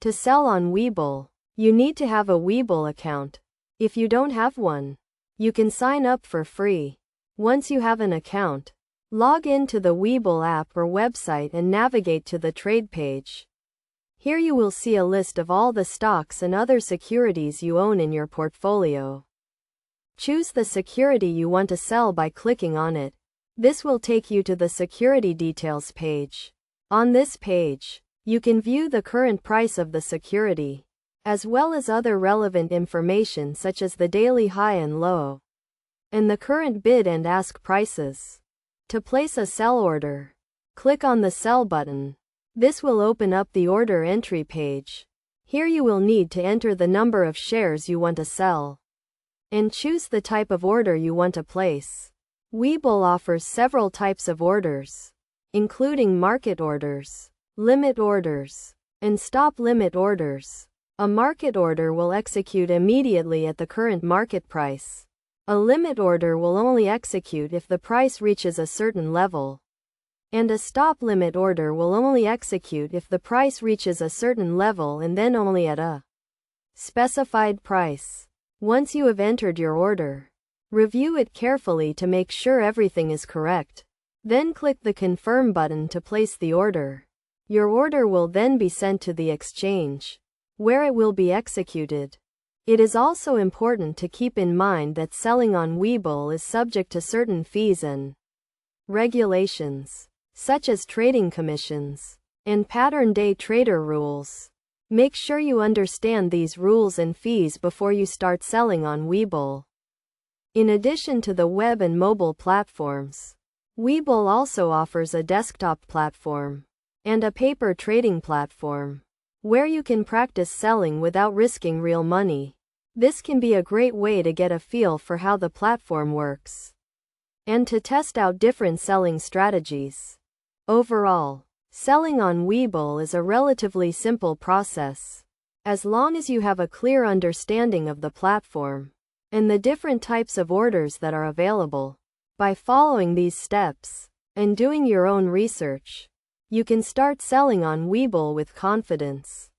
To sell on Webull, you need to have a Webull account. If you don't have one, you can sign up for free. Once you have an account, log into the Webull app or website and navigate to the trade page. Here you will see a list of all the stocks and other securities you own in your portfolio. Choose the security you want to sell by clicking on it. This will take you to the security details page. On this page, you can view the current price of the security, as well as other relevant information such as the daily high and low, and the current bid and ask prices. To place a sell order, click on the Sell button. This will open up the order entry page. Here you will need to enter the number of shares you want to sell, and choose the type of order you want to place. Webull offers several types of orders, including market orders, limit orders, and stop limit orders. A market order will execute immediately at the current market price. A limit order will only execute if the price reaches a certain level. And a stop limit order will only execute if the price reaches a certain level and then only at a specified price. Once you have entered your order, review it carefully to make sure everything is correct. Then click the Confirm button to place the order. Your order will then be sent to the exchange, where it will be executed. It is also important to keep in mind that selling on Webull is subject to certain fees and regulations, such as trading commissions and pattern day trader rules. Make sure you understand these rules and fees before you start selling on Webull. In addition to the web and mobile platforms, Webull also offers a desktop platform and a paper trading platform, where you can practice selling without risking real money. This can be a great way to get a feel for how the platform works, and to test out different selling strategies. Overall, selling on Webull is a relatively simple process, as long as you have a clear understanding of the platform and the different types of orders that are available. By following these steps and doing your own research, you can start selling on Webull with confidence.